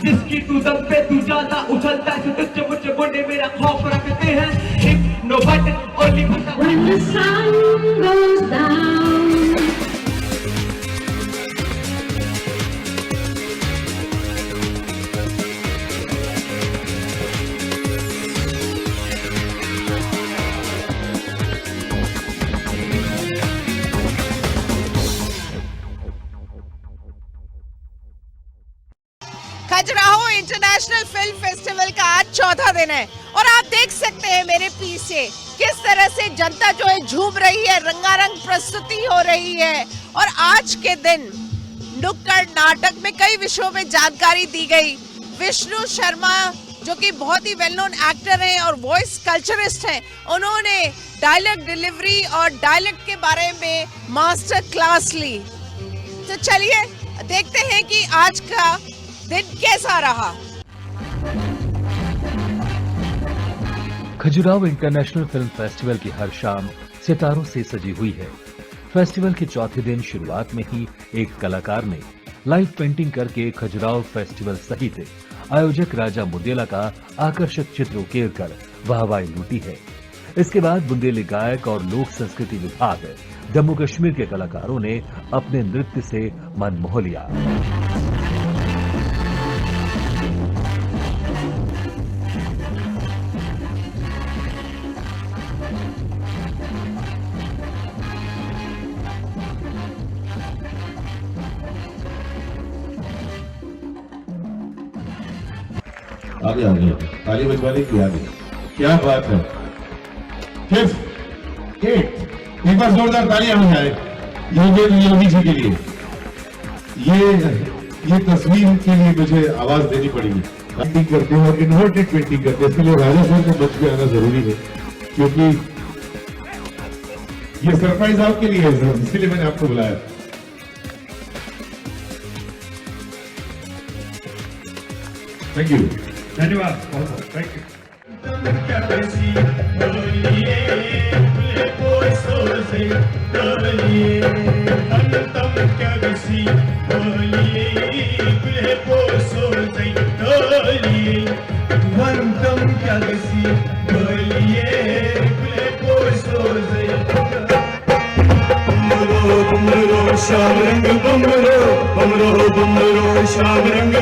जिसकी तू दम पे तू ज्यादा उछलता है, तुझसे मुझे गुंडे मेरा खौफ रखते हैं। If no but only when the sun goes down. Khajuraho international film festival का आज चौथा दिन है और आप देख सकते हैं मेरे पीछे किस तरह से जनता जो है झूम रही है, रंगारंग प्रस्तुति हो रही है। और आज के दिन नुक्कड़ नाटक में कई विषयों में जानकारी दी गई। विष्णु शर्मा जो कि बहुत ही वेल नोन एक्टर हैं और वॉइस कल्चरिस्ट हैं, उन्होंने डायलॉग डिलीवरी और डायलॉग के बारे में मास्टर क्लास ली। तो चलिए देखते हैं कि आज का दिन कैसा रहा। खजुराहो इंटरनेशनल फिल्म फेस्टिवल की हर शाम सितारों से सजी हुई है। फेस्टिवल के चौथे दिन शुरुआत में ही एक कलाकार ने लाइव पेंटिंग करके खजुराहो फेस्टिवल सहित आयोजक राजा बुंदेला का आकर्षक चित्र उकेर कर वाहवाही लूटी है। इसके बाद बुंदेली गायक और लोक संस्कृति विभाग जम्मू कश्मीर के कलाकारों ने अपने नृत्य से मन मोह लिया। आगे आ गए, ताली बजवाने की आगे, क्या बात है। फिफ्थ एट एक बार जोरदार तालियां हो जाए योगी जी के लिए। ये तस्वीर के लिए मुझे आवाज देनी पड़ेगी। पेंटिंग करते हैं और इन्वर्टेड पेंटिंग करते हैं, इसलिए राजा सर को मंच पे आना जरूरी है, क्योंकि ये सरप्राइज आपके लिए है सर, इसलिए मैंने आपको बुलाया। थैंक यू, धन्यवाद, थैंक यू। शाम रंग बमरो शाम रंग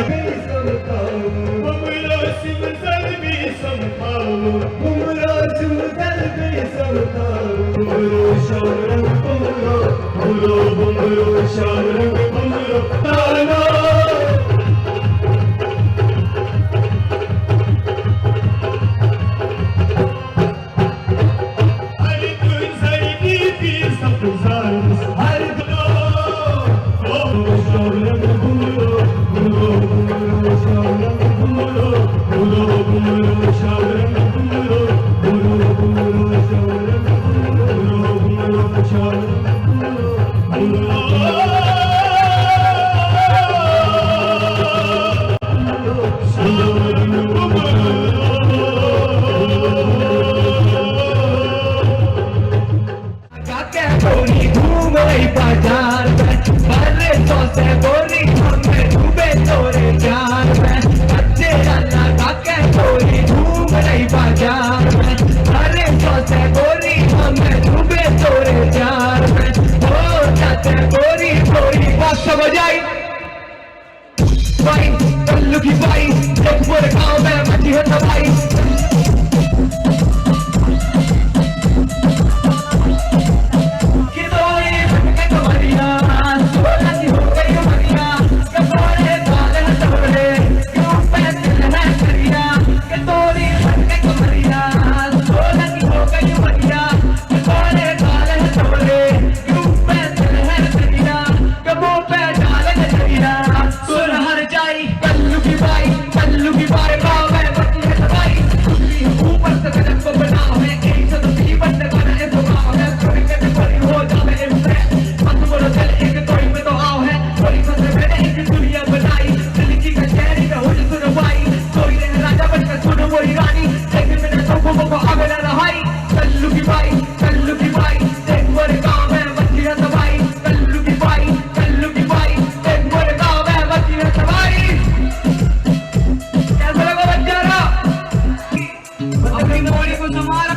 हमारा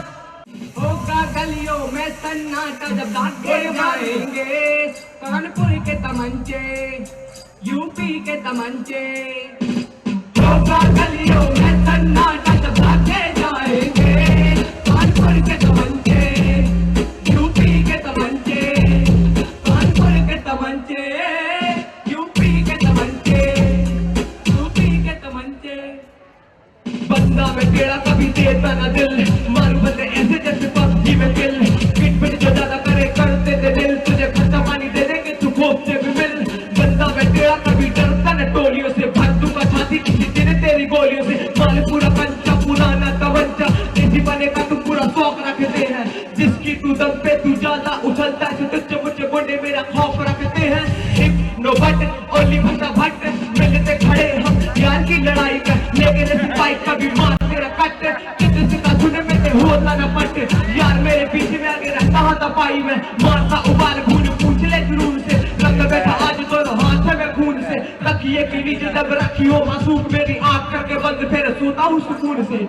होगा गलियों में सन्नाटा जब दागे जाएंगे कानपुर के तमंचे यूपी के तमंचे होगा गलियों में सन्नाटा जब दागे जाएंगे कानपुर के तमंचे यूपी के तमंचे कानपुर के तमंचे यूपी के तमंचे यूपी के तमंचे बंदा में तेरा कभी देता ना दिल मार बंदे ऐसे जैसे पबजी में दिल पिट पिट जो ज्यादा करे करते दे दिल तुझे खत्म पानी दे देंगे तू खोप से भी मिल बंदा में तेरा कभी डरता न टोलियों से भर दूंगा छाती किसी दिन तेरी गोलियों से माल पूरा पंचा पुराना तवज्जा तेजी बने का तू पूरा शौक रखते हैं जिसकी तू दम पे तू ज्यादा उछलता है तुझे मुझे गोंडे मेरा खौफ रखते हैं नो बट ओनली भट्टा भट्ट मिलते खड़े हम यार की लड़ाई कर लेकिन सिपाही कभी मार तेरा कट किसी का सुने में से होता न पट यार मेरे पीछे में आगे रहता था पाई में मारता उबाल खून पूछ ले जुनून से रंग बैठा आज दोनों हाथ में खून से तकिए के नीचे दब रखी हो मासूम मेरी आंख करके बंद फिर सोता हूँ सुकून से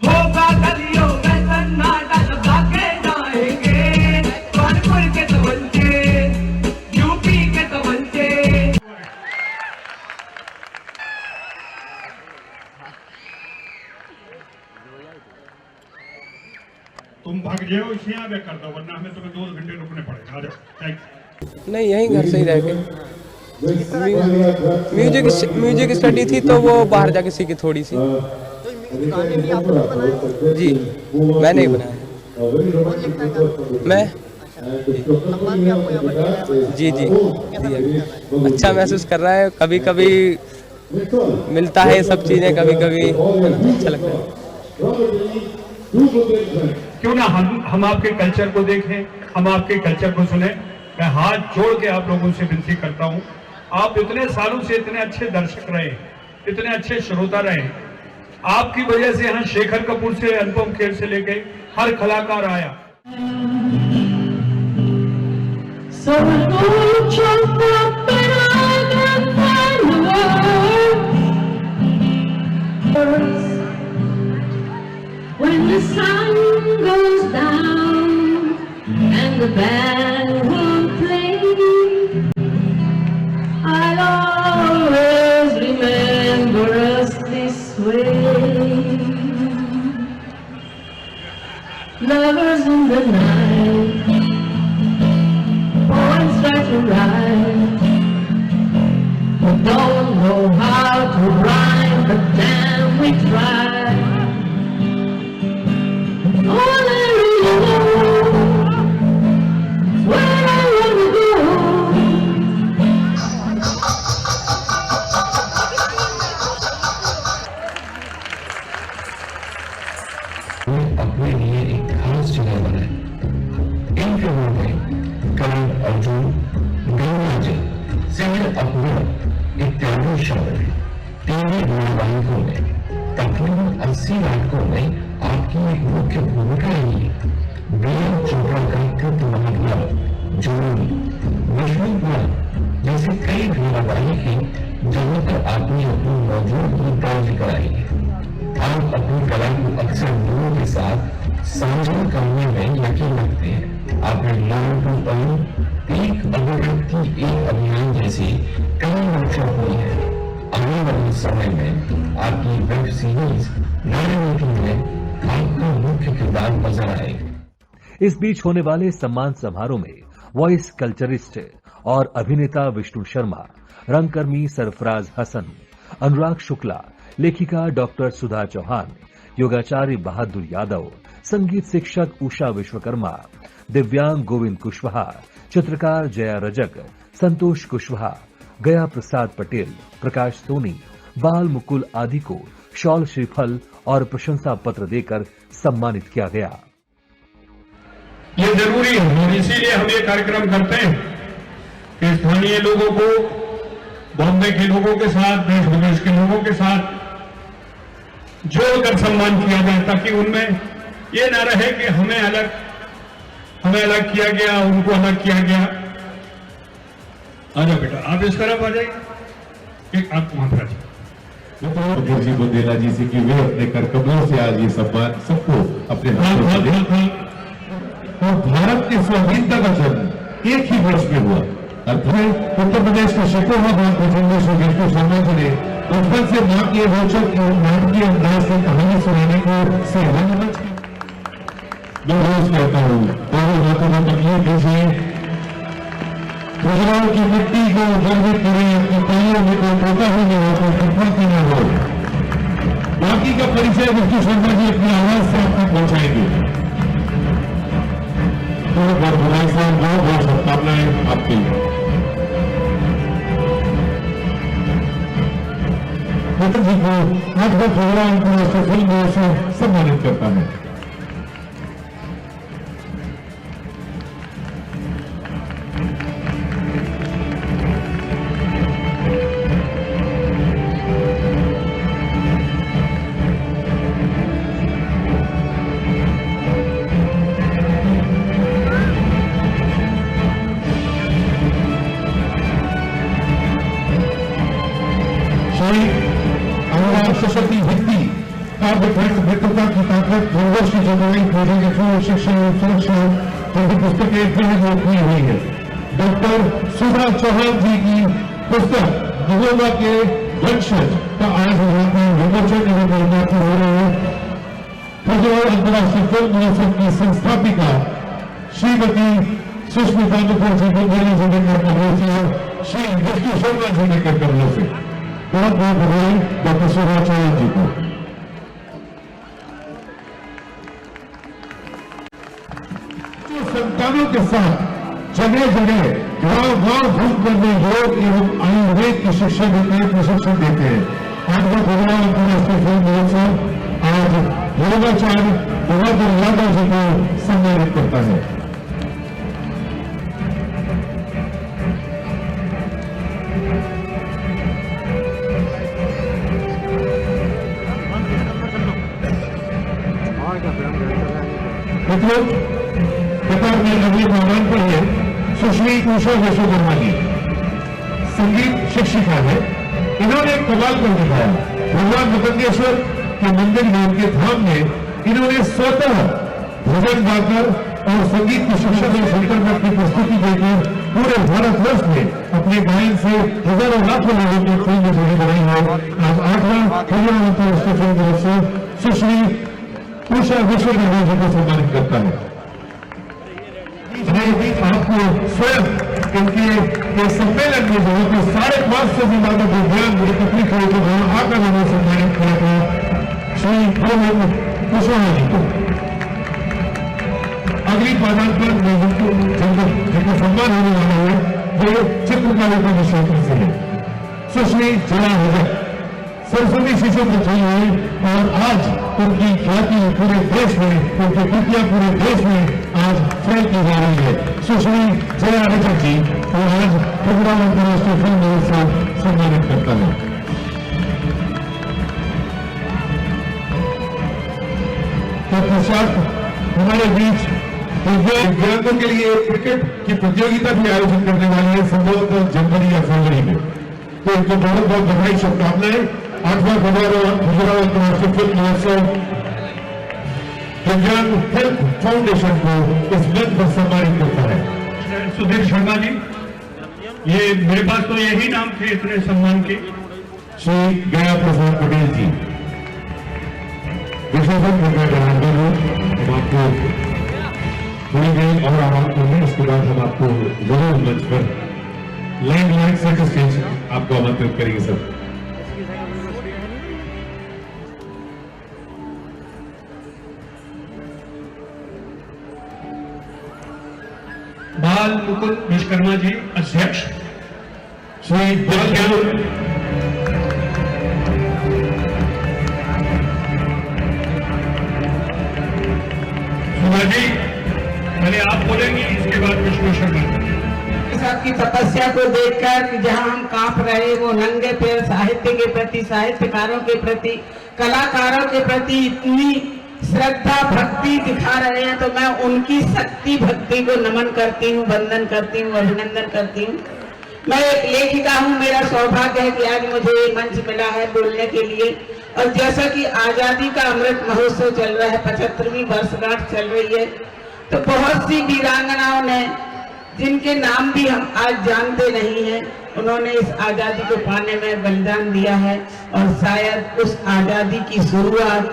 होगा गलियों में सन्नाटा जब दागे जाएंगे कानपुर के तमंचे यूपी के तमंचे तुम भाग जाओ इसे यहाँ पे कर दो वरना हमें तुम्हें 2 घंटे रुकने पड़ेगा आ जाओ थैंक नहीं यहीं घर से ही रह के म्यूजिक स्टडी थी तो वो बाहर जाके सीखी थोड़ी सी। जी मैंने ही बनाया मैं जी जी अच्छा महसूस कर रहा है कभी कभी मिलता है सब चीज़ें कभी कभी अच्छा लगता है। क्यों ना हम आपके कल्चर को देखें हम आपके कल्चर को सुने। मैं हाथ जोड़ के आप लोगों से विनती करता हूं आप इतने सालों से इतने अच्छे दर्शक रहे इतने अच्छे श्रोता रहे आपकी वजह से यहाँ शेखर कपूर से अनुपम खेर से लेके हर कलाकार आया। When the sun goes down and the band will play, I'll always remember us this way. Lovers in the night, poets try to write, but don't know how to rhyme, but damn we try. All I really know is where I wanna go. अपने लिए एक खास जगह बनाए इन फिल्मों में करण अर्जुन गंगाजल singer Akbar इत्यादि शामिल हैं। टीवी धारावाहिकों में तकरीबन 80 नाटकों में आपकी एक मुख्य भूमिका रही है। वीर चोपड़ा का कृत महात्मा जोड़ी विश्वनाथ जैसे कई धारावाहिक हैं जहां पर आपने अपनी मौजूदगी दर्ज कराई है। आप अपनी कला को अक्सर लोगों के साथ साझा करने में यकीन रखते हैं। आपने लोगों को पहले एक अगरबत्ती एक अभियान जैसी कई वर्कशॉप हुई है। आने वाले समय में आपकी वेब सीरीज नारायण में आपका मुख्य किरदार नजर आएगा। इस बीच होने वाले सम्मान समारोह में वॉइस कल्चरिस्ट और अभिनेता विष्णु शर्मा, रंगकर्मी सरफराज हसन, अनुराग शुक्ला, लेखिका डॉक्टर सुधा चौहान, योगाचार्य बहादुर यादव, संगीत शिक्षक उषा विश्वकर्मा, दिव्यांग गोविंद कुशवाहा, चित्रकार जया रजक, संतोष कुशवाहा, गया प्रसाद पटेल, प्रकाश सोनी, बाल मुकुल आदि को शॉल श्रीफल और प्रशंसा पत्र देकर सम्मानित किया गया। ये जरूरी है और इसीलिए हम ये कार्यक्रम करते हैं कि स्थानीय लोगों को बॉम्बे के लोगों के साथ देश विदेश के लोगों के साथ जोड़कर सम्मान किया जाए ताकि उनमें ये ना रहे कि हमें अलग किया गया उनको अलग किया गया। आ जाओ बेटा आप इस तरफ आ जाइए आप वहां पर आ जाइए मुखर्जी बुंदेला जी से कि वे अपने कर कमलों से आज ये सम्मान सबको अपने हाथों में दें। और भारत के स्वाधीनता का जन्म एक ही वर्ष में हुआ। अर्थात उत्तर प्रदेश के शेखोवा गांव प्रखंड से बिल्कुल शर्मा जी ने बचपन से मां के रोचक और नाटकीय अंदाज से कहानी सुनाने को से रंगमंच जो रोज कहता हूँ दोनों हाथों में तकलीफ दीजिए, गुजरात की मिट्टी को गर्वित करें, अपनी तालियों में कोई टोटा ही नहीं हो, कोई खटपटी न हो। बाकी का परिचय विष्णु शर्मा जी अपनी आवाज से आप तक पहुंचाएंगे। बहुत बहुत बधाई साहब, बहुत बहुत शुभकामनाएं आपके लिए। जी को आज का प्रोग्राम फिल्म से सम्मानित करता है। सशक्ति भित्ति मित्रता की ताकत दूरदर्शी जगह प्रोजेक्ट शिक्षण और सुरक्षा जैसी पुस्तकें की हुई है। डॉक्टर सुधा चौहान जी की पुस्तक नगोबा के वंशज का आज विमोचन एवं निर्माण हो रहे हैं। खजुराहो अंतर्राष्ट्रीय फिल्म महोत्सव की संस्थापिका श्रीमती सुष्मिता मुखर्जी बुंदेला जी ने कमलों से, श्री विष्णु शर्मा जी ने कमलों से बहुत बहुत बधाई डॉक्टर सुधा चौहान जी को। संतानों के साथ जगह जगह गांव घूम कर योग एवं आयुर्वेद की शिक्षा देते हैं, प्रशिक्षण देते हैं। आज का खजुराहो अंतर्राष्ट्रीय फिल्म महोत्सव आज योगाचार्य बहादुर यादव जी को सम्मानित करता है। मित्रों, कतार में अगले मेहमान पर है सुश्री उषा यशोधर्मा जी, संगीत शिक्षिका है। इन्होंने एक कमाल कर दिखाया। भगवान मतंगेश्वर के मंदिर में, उनके धाम में इन्होंने स्वतः भजन गाकर और संगीत की शिक्षा में सेंटर में अपनी प्रस्तुति देकर पूरे भारतवर्ष में अपने गायन से हजारों लाखों लोगों की फिल्म जोड़ी बनाई है। आज 8वां खजुराहो अंतर्राष्ट्रीय फिल्म महोत्सव सुश्री उषा यशोधर्मा जी को सम्मानित करता है। आपको स्वयं इनके सम्मेलन में जो है तो 550 से ज्यादा विद्वान मुझे तकलीफ हुई तो वहां आकर मैंने सम्मानित किया था श्री कुशवाहा जी को। अगली पादान पर जिनको सम्मान होने वाला है वो चित्रकला के क्षेत्र से है सुश्री जया हजर, सरस्वती शिशु को चाहिए। और आज उनकी ख्याति पूरे देश में, उनकी कृतियां पूरे देश में आज फैल की जा रही है। सुश्री जया हजर जी को आज खजुराहो अंतर्राष्ट्रीय फिल्म महोत्सव सम्मानित करता है। तत्पश्चात हमारे बीच दिव्यांगों के लिए क्रिकेट की प्रतियोगिता भी आयोजन करने वाली है, संभवतः जनवरी या फरवरी में। तो इनको बहुत बहुत बधाई, शुभकामनाएं। 8वां खजुराहो अंतर्राष्ट्रीय फिल्म महोत्सव दिव्यांग हेल्थ फाउंडेशन को इस मंच पर सम्मानित करता है। सुधीर शर्मा जी, ये मेरे पास तो यही नाम थे इतने सम्मान के। श्री गया प्रसाद पटेल जी, विशेषज्ञ हम आपको थोड़ी देर और आराम करेंगे, उसके बाद हम आपको जरूर मंच पर लैंडलाइन सेंटर स्टेज आपको आमंत्रित करेंगे। सर बाल मुकुंद विश्वकर्मा जी, अध्यक्ष। श्री सुधा जी, पहले आप बोलेंगी, इसके बाद विष्णु शर्मा की तपस्या को देखकर जहां हम कांप रहे, वो नंगे पैर साहित्य के प्रति, साहित्यकारों के प्रति, कलाकारों के प्रति इतनी श्रद्धा भक्ति दिखा रहे हैं, तो मैं उनकी शक्ति भक्ति को नमन करती हूँ, वंदन करती हूँ, अभिनंदन करती हूँ। मैं एक लेखिका हूँ, मेरा सौभाग्य है कि आज मुझे ये मंच मिला है बोलने के लिए। और जैसा कि आजादी का अमृत महोत्सव चल रहा है, 75वीं वर्षगांठ चल रही है, तो बहुत सी वीरांगनाओं ने, जिनके नाम भी हम आज जानते नहीं हैं, उन्होंने इस आजादी को पाने में बलिदान दिया है। और शायद उस आजादी की शुरुआत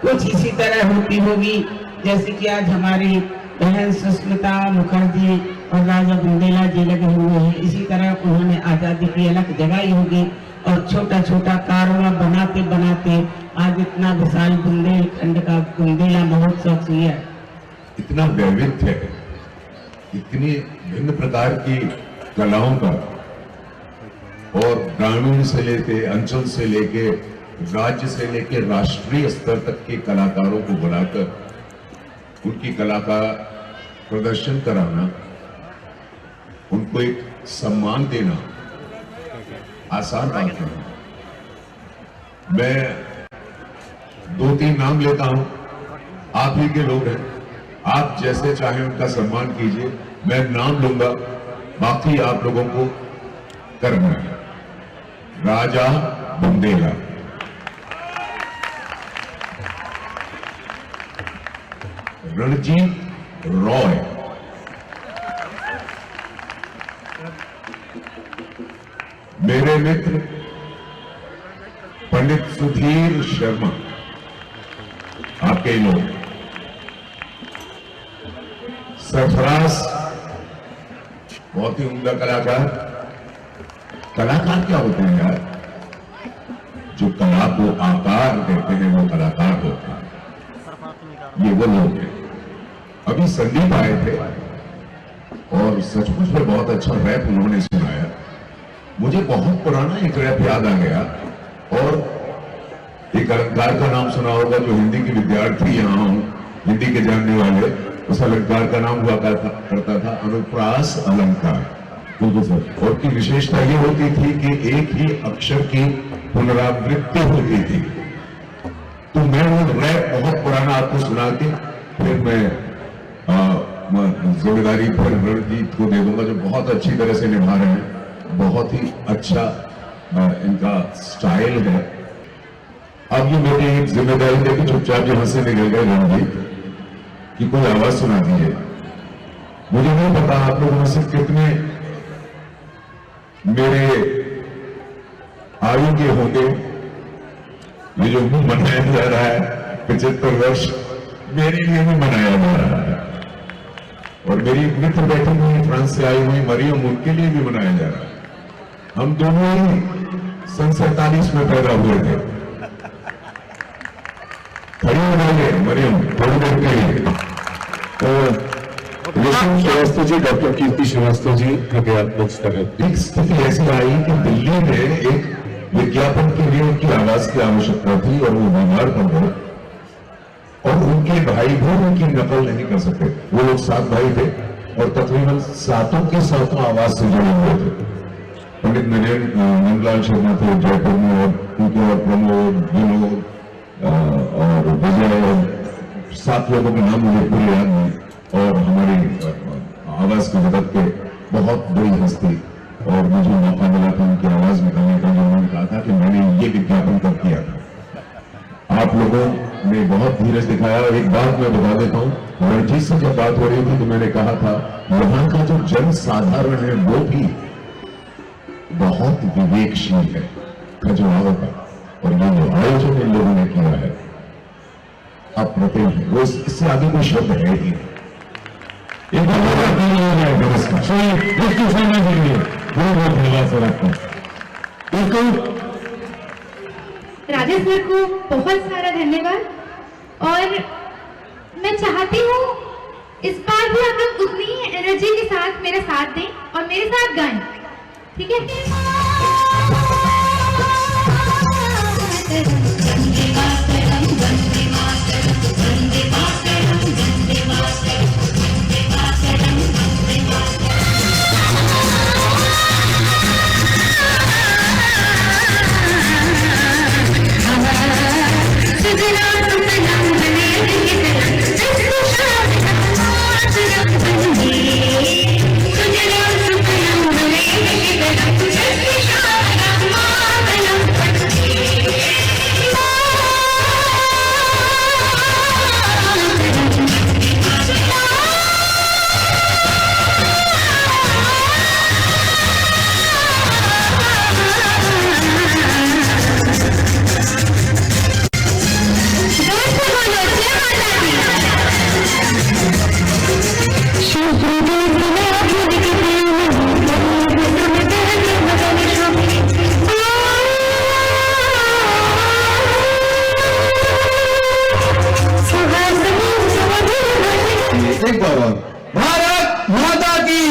कुछ इसी तरह होती होगी जैसे कि आज हमारी बहन सुष्मिता मुखर्जी और राजा बुंदेला जी लगे हुए हैं, इसी तरह उन्होंने आजादी की अलग जगाई होगी। और छोटा छोटा कारवा बनाते बनाते आज इतना विशाल बुंदेलखंड का बुंदेला महोत्सव हुआ। इतना वैविध्य है, इतनी भिन्न प्रकार की कलाओं का, और ग्रामीण से लेके अंचल से लेके राज्य से लेके राष्ट्रीय स्तर तक के कलाकारों को बुलाकर उनकी कला का प्रदर्शन कराना, उनको एक सम्मान देना आसान बात नहीं। मैं 2-3 नाम लेता हूं, आप ही के लोग हैं, आप जैसे चाहें उनका सम्मान कीजिए। मैं नाम लूंगा, बाकी आप लोगों को करना है। राजा बुंदेला, रणजीत रॉय, मेरे मित्र पंडित सुधीर शर्मा, आपके लोग, सरफराज, बहुत ही उम्दा कलाकार। कलाकार क्या होते हैं यार? जो कला को आकार देते हैं वो कलाकार होते हैं। ये वो लोग हैं। अभी संदीप आए थे और सचमुच में बहुत अच्छा रैप उन्होंने सुनाया। मुझे बहुत पुराना एक रैप याद आ गया, और एक अलंकार का नाम सुना होगा, जो हिंदी के विद्यार्थी यहाँ हिंदी के जानने वाले, उस अलंकार का नाम हुआ करता था अनुप्रास अलंकार। और उसकी विशेषता ये होती थी कि एक ही अक्षर की पुनरावृत्ति होती थी। तो मैं वो रैप बहुत पुराना आपको सुना के फिर मैं जिम्मेदारी पर रणजीत को दे दूंगा, जो बहुत अच्छी तरह से निभा रहे हैं। बहुत ही अच्छा इनका स्टाइल है। अब ये मेरी एक जिम्मेदारी देखी, चुपचाप यहां से निकल गए रणजीत कि कोई आवाज सुना दीजिए। मुझे नहीं पता आप लोगों में से कितने मेरे आयु के होंगे। ये जो मनाया जा रहा है 75 वर्ष, मेरे लिए भी मनाया जा रहा है। और मेरी एक मित्र बैठी हुई फ्रांस से आई हुई मरियम, उनके लिए भी मनाया जा रहा है। हम दोनों ही सन 47 में पैदा हुए थे। खड़ी हो जाइए मरियम थोड़ी देर के लिए। विष्णु श्रीवास्तव जी, डॉक्टर कीर्ति श्रीवास्तव जी, कृपया मंच तक। एक स्थिति ऐसी आई कि दिल्ली में एक विज्ञापन के लिए उनकी आवाज की आवश्यकता थी और वो बीमार पड़ गए, और उनके भाई भी उनकी नकल नहीं कर सके। वो लोग 7 भाई थे और तकरीबन 7 के 7 आवाज से जुड़े हुए थे। पंडित नंदलाल शर्मा थे जयपुर में, और उनके और प्रमोद, विनोद और विजय, और 7 लोगों के नाम मुझे पूरे याद नहीं। और हमारी आवाज की जगत के बहुत बड़ी हस्ती, और मुझे मौका मिला था उनकी आवाज निकालने का, जो उन्होंने कहा था कि मैंने ये विज्ञापन कब किया था। आप लोगों ने बहुत धीरज दिखाया। और एक बात मैं बता देता हूँ, रणजीत से जब बात हो रही थी तो मैंने कहा था यहाँ का जो जन साधारण है वो भी बहुत विवेकशील है खजुराहो का, और ये जो आयोजन इन लोगों ने किया है अप्रतिम है। वो इससे आगे कोई शब्द है ही नहीं। एक नमस्कार राजेश सर को बहुत सारा धन्यवाद। और मैं चाहती हूँ इस बार भी आप लोग उतनी ही एनर्जी के साथ मेरा साथ दें और मेरे साथ गाएं, ठीक है? एक बार और भारत माता की।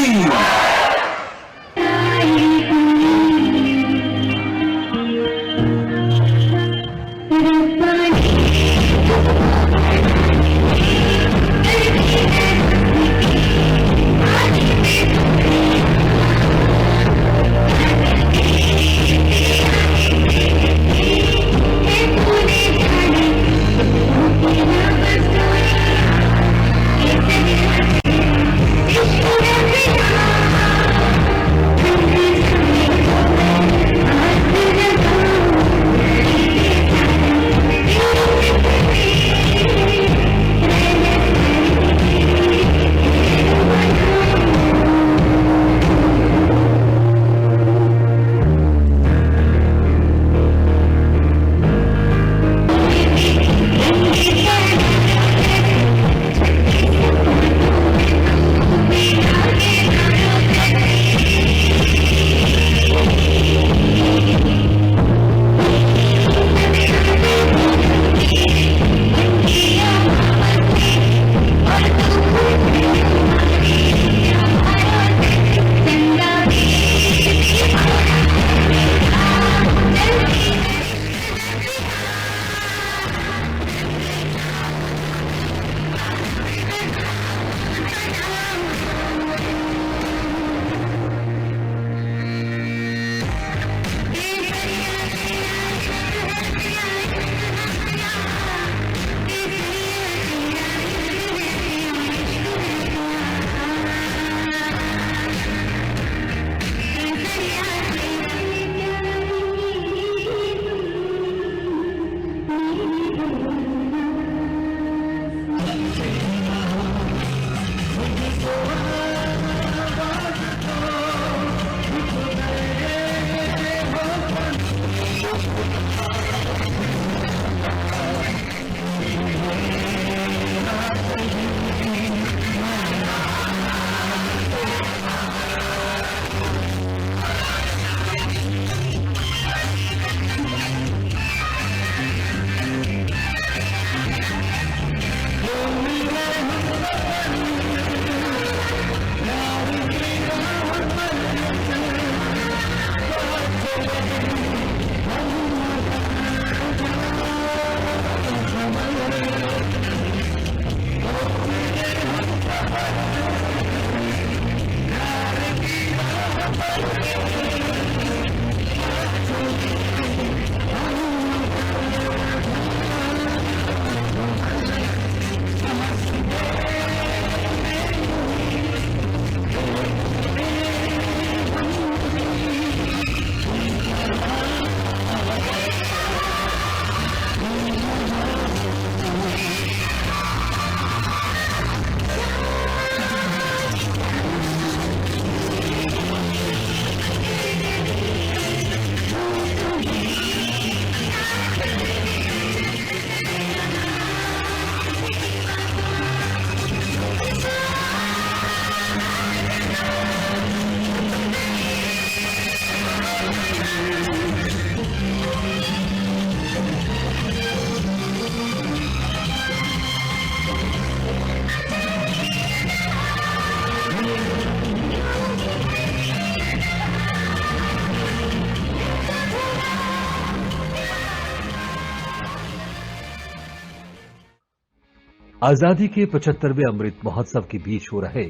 आजादी के 75वें अमृत महोत्सव के बीच हो रहे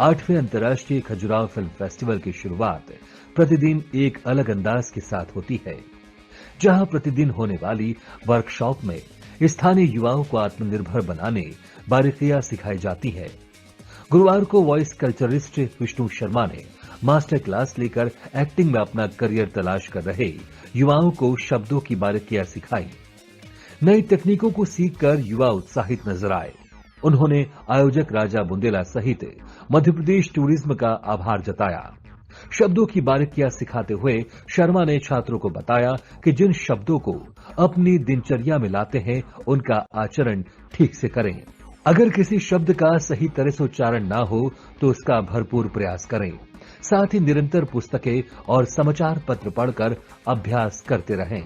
8वें अंतर्राष्ट्रीय खजुराहो फिल्म फेस्टिवल की शुरुआत प्रतिदिन एक अलग अंदाज के साथ होती है, जहां प्रतिदिन होने वाली वर्कशॉप में स्थानीय युवाओं को आत्मनिर्भर बनाने बारीकियां सिखाई जाती है। गुरुवार को वॉइस कल्चरिस्ट विष्णु शर्मा ने मास्टर क्लास लेकर एक्टिंग में अपना करियर तलाश कर रहे युवाओं को शब्दों की बारीकियां सिखाई। नई तकनीकों को सीखकर युवा उत्साहित नजर आए। उन्होंने आयोजक राजा बुंदेला सहित मध्य प्रदेश टूरिज्म का आभार जताया। शब्दों की बारीकियां सिखाते हुए शर्मा ने छात्रों को बताया कि जिन शब्दों को अपनी दिनचर्या में लाते हैं उनका आचरण ठीक से करें। अगर किसी शब्द का सही तरह से उच्चारण ना हो तो उसका भरपूर प्रयास करें। साथ ही निरंतर पुस्तकें और समाचार पत्र पढ़कर अभ्यास करते रहें।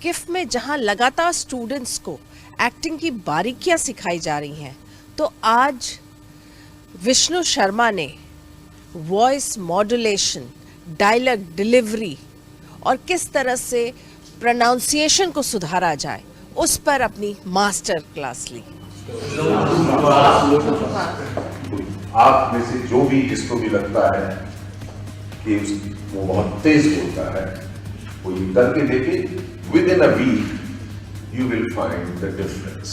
किफ में जहां लगातार स्टूडेंट्स को एक्टिंग की बारीकियां सिखाई जा रही हैं, तो आज विष्णु शर्मा ने वॉइस मॉड्यूलेशन, डायलॉग डिलीवरी और किस तरह से प्रोनाउंसिएशन को सुधारा जाए उस पर अपनी मास्टर क्लास ली। आप में से जो भी जिसको भी लगता है कि वो बहुत तेज बोलता है, वो ये करके देखे, within a week you will find the difference,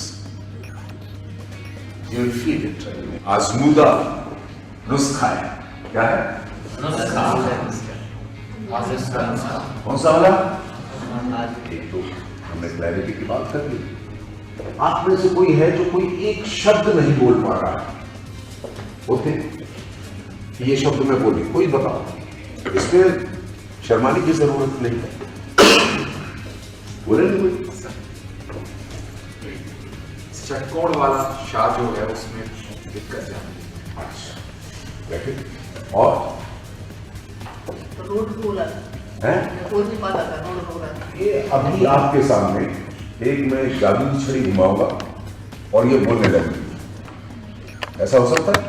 you will feel it. आजमूदा नुस्खा है, क्या है? कौन सा वाला? एक तो हमने क्लैरिटी की बात कर ली। आप में से कोई है जो कोई एक शब्द नहीं बोल पा रहा, होते ये शब्द में बोली, कोई बताओ, इसमें शर्माने की जरूरत नहीं है, बोले नहीं कोई। चटकोड़ वाला शाह जो है उसमें दिक्कत है। अच्छा, और ये अभी आपके सामने एक मैं जादू की छड़ी घुमाऊंगा और ये बोलने लगेगी, ऐसा हो सकता है?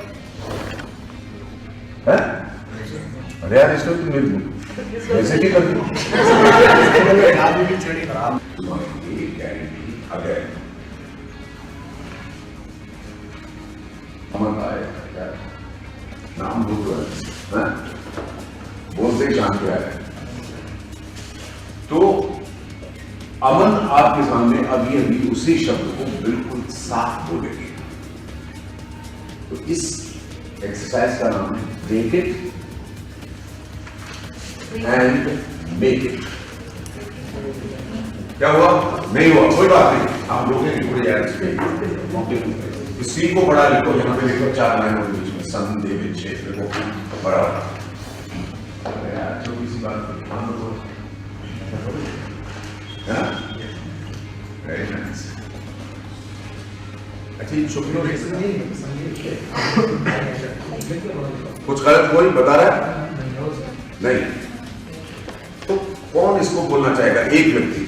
अरे यार, इसमें तो मेरी वैसे भी कर दी। अमन आए, नाम भूल रहा है, बोलते जान के आए। तो अमन आपके सामने अभी अभी उसी शब्द को बिल्कुल साफ बोलेगी। तो इस एक्सरसाइज का नाम है break it and make it. क्या हुआ? नहीं हुआ, कोई बात नहीं, आप लोग थोड़े यार सी को बड़ा लिखो, यहाँ पे लिखो 4 लाइनों के बीच में सन देवी क्षेत्र को बड़ा। छोटी सी बात वेरी नाइस। अच्छा, इन छुट्टियों कुछ गलत कोई बता रहा है? नहीं, तो कौन इसको बोलना चाहेगा? एक व्यक्ति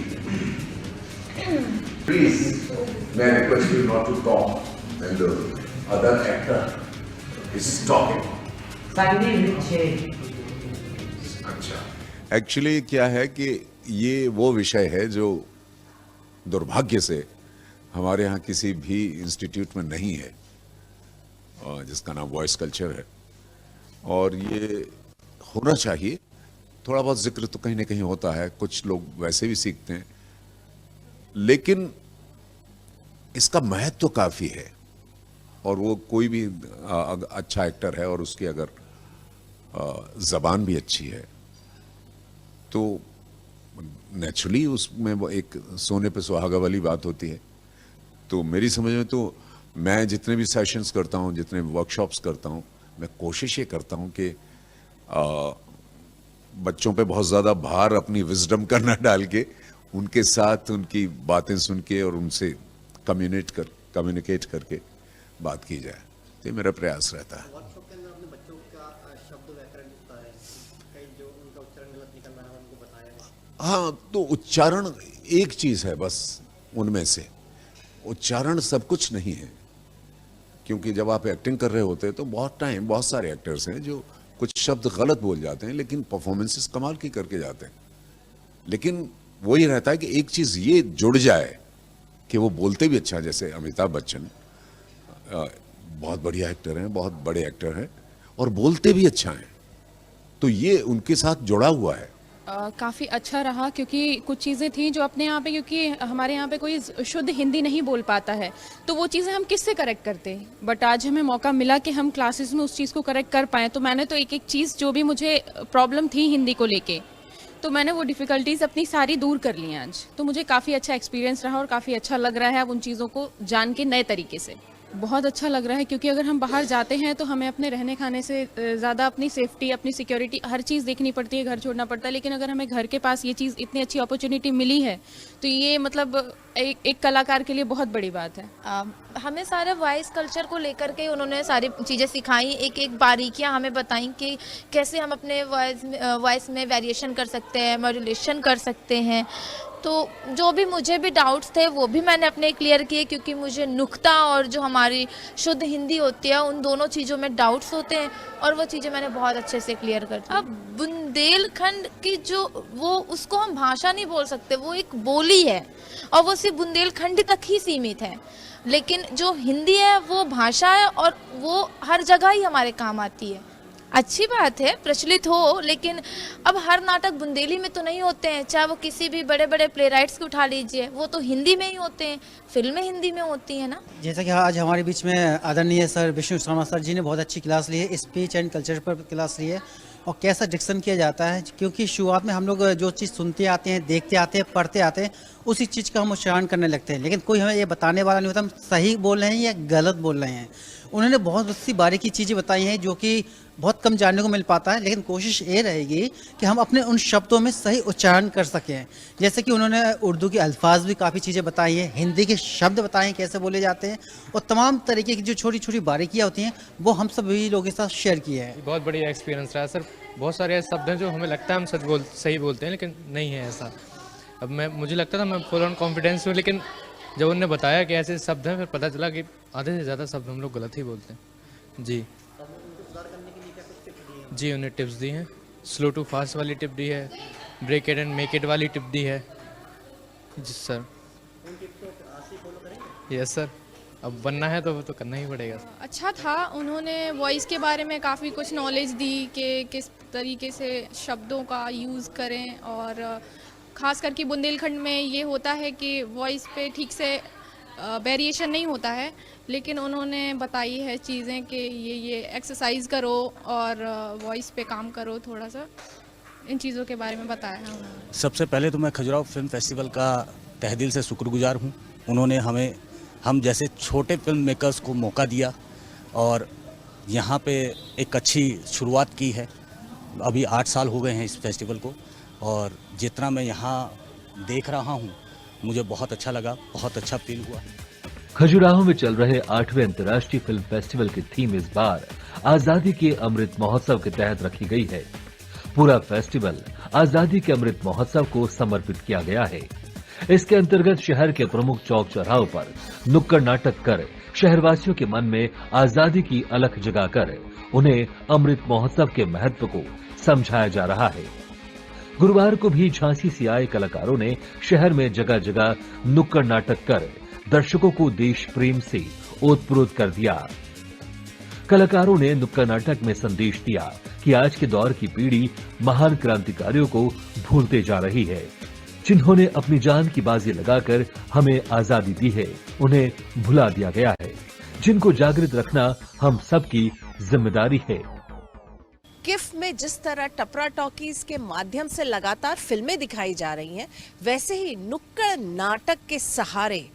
प्लीज, मैं request you not to talk when the other actor is talking. अच्छा, एक्चुअली क्या है कि ये वो विषय है जो दुर्भाग्य से हमारे यहाँ किसी भी इंस्टीट्यूट में नहीं है, जिसका नाम वॉइस कल्चर है, और ये होना चाहिए। थोड़ा बहुत जिक्र तो कहीं ना कहीं होता है, कुछ लोग वैसे भी सीखते हैं, लेकिन इसका महत्व तो काफ़ी है। और वो कोई भी अच्छा एक्टर है और उसकी अगर ज़बान भी अच्छी है तो नेचुरली उसमें वो एक सोने पे सुहागा वाली बात होती है। तो मेरी समझ में तो मैं जितने भी सेशंस करता हूँ, जितने वर्कशॉप्स करता हूँ, मैं कोशिश ये करता हूँ कि बच्चों पे बहुत ज़्यादा भार अपनी विजडम करना डाल के उनके साथ उनकी बातें सुन के और उनसे कम्युनिकेट करके बात की जाए। तो ये मेरा प्रयास रहता है। हाँ, तो उच्चारण एक चीज़ है बस उनमें से, उच्चारण सब कुछ नहीं है। क्योंकि जब आप एक्टिंग कर रहे होते हैं तो बहुत सारे एक्टर्स हैं जो कुछ शब्द गलत बोल जाते हैं लेकिन परफॉर्मेंसेस कमाल की करके जाते हैं। लेकिन वही रहता है कि एक चीज़ ये जुड़ जाए कि वो बोलते भी अच्छा, जैसे अमिताभ बच्चन बहुत बढ़िया एक्टर हैं, बहुत बड़े एक्टर हैं और बोलते भी अच्छा हैं, तो ये उनके साथ जुड़ा हुआ है। काफ़ी अच्छा रहा, क्योंकि कुछ चीज़ें थी जो अपने यहाँ पे, क्योंकि हमारे यहाँ पे कोई शुद्ध हिंदी नहीं बोल पाता है, तो वो चीज़ें हम किससे करेक्ट करते हैं। बट आज हमें मौका मिला कि हम क्लासेस में उस चीज़ को करेक्ट कर पाएँ। तो मैंने तो एक एक चीज़ जो भी मुझे प्रॉब्लम थी हिंदी को लेके, तो मैंने वो डिफ़िकल्टीज़ अपनी सारी दूर कर ली आज। तो मुझे काफ़ी अच्छा एक्सपीरियंस रहा और काफ़ी अच्छा लग रहा है अब उन चीज़ों को जान के नए तरीके से। बहुत अच्छा लग रहा है, क्योंकि अगर हम बाहर जाते हैं तो हमें अपने रहने खाने से ज़्यादा अपनी सेफ्टी, अपनी सिक्योरिटी, हर चीज़ देखनी पड़ती है, घर छोड़ना पड़ता है। लेकिन अगर हमें घर के पास ये चीज़, इतनी अच्छी अपॉर्चुनिटी मिली है, तो ये मतलब एक कलाकार के लिए बहुत बड़ी बात है। हमें सारे वॉइस कल्चर को लेकर के उन्होंने सारी चीज़ें सिखाई, एक एक बारीकियां हमें बताई कि कैसे हम अपने वॉइस में वेरिएशन कर सकते हैं, मॉड्यूलेशन कर सकते हैं। तो जो भी मुझे भी डाउट्स थे वो भी मैंने अपने क्लियर किए, क्योंकि मुझे नुक्ता और जो हमारी शुद्ध हिंदी होती है उन दोनों चीज़ों में डाउट्स होते हैं, और वो चीज़ें मैंने बहुत अच्छे से क्लियर कर दी। अब बुंदेलखंड की जो वो उसको हम भाषा नहीं बोल सकते, वो एक बोली है और वो सिर्फ बुंदेलखंड तक ही सीमित है। लेकिन जो हिंदी है वो भाषा है और वो हर जगह ही हमारे काम आती है। अच्छी बात है प्रचलित हो, लेकिन अब हर नाटक बुंदेली में तो नहीं होते हैं। चाहे वो किसी भी बड़े बड़े प्ले राइट्स को उठा लीजिए, वो तो हिंदी में ही होते हैं, फिल्में हिंदी में होती हैं ना। जैसा कि आज हमारे बीच में आदरणीय सर विष्णु शर्मा सर जी ने बहुत अच्छी क्लास ली है, स्पीच एंड कल्चर पर क्लास ली है, और कैसा डिक्शन किया जाता है। क्योंकि शुरुआत में हम लोग जो चीज़ सुनते आते हैं, देखते आते हैं, पढ़ते आते हैं, उसी चीज़ का हम उच्चारण करने लगते हैं, लेकिन कोई हमें ये बताने वाला नहीं होता हम सही बोल रहे हैं या गलत बोल रहे हैं। उन्होंने बहुत सी बारीकी चीज़ें बताई हैं जो कि बहुत कम जानने को मिल पाता है, लेकिन कोशिश ये रहेगी कि हम अपने उन शब्दों में सही उच्चारण कर सकें। जैसे कि उन्होंने उर्दू के अल्फाज भी काफ़ी चीज़ें बताई हैं, हिंदी के शब्द बताए हैं कैसे बोले जाते हैं, और तमाम तरीके की जो छोटी छोटी बारीकियाँ होती हैं वो हम सभी लोगों के साथ शेयर किए हैं। बहुत बढ़िया एक्सपीरियंस रहा सर। बहुत सारे ऐसे शब्द हैं जो हमें लगता है हम सही बोलते हैं, लेकिन नहीं है ऐसा। अब मुझे लगता था मैं फुल ऑन कॉन्फिडेंस हूँ, लेकिन जब उन्होंने बताया कि ऐसे शब्द हैं, फिर पता चला कि आधे से ज़्यादा शब्द हम लोग गलत ही बोलते हैं। जी उन्हें टिप्स दी हैं, स्लो टू फास्ट वाली टिप दी है, break it and make it वाली टिप दी है। जी सर। यस सर, अब बनना है तो वो तो करना ही पड़ेगा। अच्छा था, उन्होंने वॉइस के बारे में काफ़ी कुछ नॉलेज दी कि किस तरीके से शब्दों का यूज़ करें, और ख़ास करके बुंदेलखंड में ये होता है कि वॉइस पे ठीक से वेरिएशन नहीं होता है, लेकिन उन्होंने बताई है चीज़ें कि ये एक्सरसाइज करो और वॉइस पे काम करो, थोड़ा सा इन चीज़ों के बारे में बताया है उन्होंने। सबसे पहले तो मैं खजुराहो फिल्म फेस्टिवल का तहे दिल से शुक्रगुजार हूँ। उन्होंने हम जैसे छोटे फिल्म मेकर्स को मौका दिया और यहाँ पे एक अच्छी शुरुआत की है। अभी 8 साल हो गए हैं इस फेस्टिवल को, और जितना मैं यहाँ देख रहा हूँ मुझे बहुत अच्छा लगा, बहुत अच्छा फील हुआ। खजुराहो में चल रहे 8वें अंतर्राष्ट्रीय फिल्म फेस्टिवल की थीम इस बार आजादी के अमृत महोत्सव के तहत रखी गई है। पूरा फेस्टिवल आजादी के अमृत महोत्सव को समर्पित किया गया है। इसके अंतर्गत शहर के प्रमुख चौक चौराहों पर नुक्कड़ नाटक कर शहरवासियों के मन में आजादी की अलख जगाकर उन्हें अमृत महोत्सव के महत्व को समझाया जा रहा है। गुरुवार को भी झांसी से आए कलाकारों ने शहर में जगह जगह नुक्कड़ नाटक कर दर्शकों को देश प्रेम से ओतप्रोत कर दिया। कलाकारों ने नुक्कड़ नाटक में संदेश दिया कि आज के दौर की पीढ़ी महान क्रांतिकारियों को भूलते जा रही है, जिन्होंने अपनी जान की बाजी लगाकर हमें आजादी दी है, उन्हें भुला दिया गया है, जिनको जागृत रखना हम सबकी जिम्मेदारी है। किफ में जिस तरह टपरा टॉकीज के माध्यम से लगातार फिल्में दिखाई जा रही हैं, वैसे ही नुक्कड़ नाटक के सहारे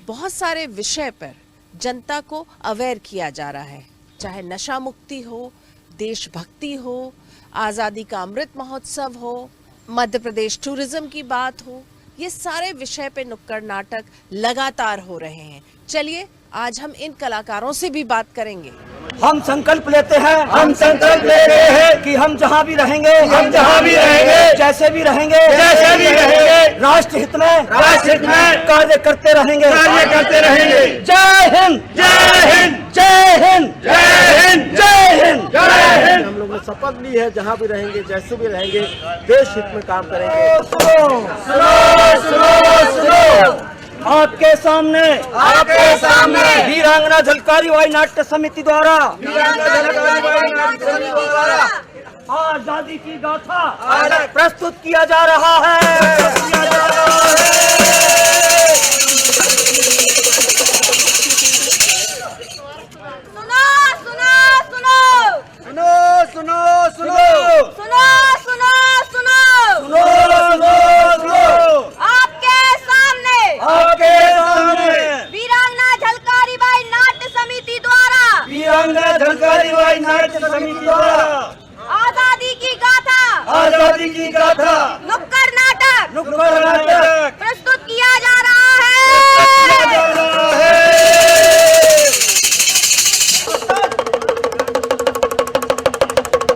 बहुत सारे विषय पर जनता को अवेयर किया जा रहा है। चाहे नशा मुक्ति हो, देशभक्ति हो, आज़ादी का अमृत महोत्सव हो, मध्य प्रदेश टूरिज्म की बात हो, ये सारे विषय पे नुक्कड़ नाटक लगातार हो रहे हैं। चलिए आज हम इन कलाकारों से भी बात करेंगे। हम संकल्प लेते हैं कि हम जहाँ भी रहेंगे जैसे भी रहेंगे राष्ट्र हित में कार्य करते रहेंगे। जय हिंद, जय हिंद, जय हिंद, जय हिंद, जय हिंद, जय हिंद। हम लोग ने शपथ ली है, जहाँ भी रहेंगे जैसे भी रहेंगे देश हित में काम करेंगे। सुनो आपके सामने वीरांगना झलकारी बाई नाट्य समिति द्वारा आजादी की गाथा प्रस्तुत किया जा रहा है। आजादी की गाथा नुक्कड़ नाटक प्रस्तुत किया जा रहा है।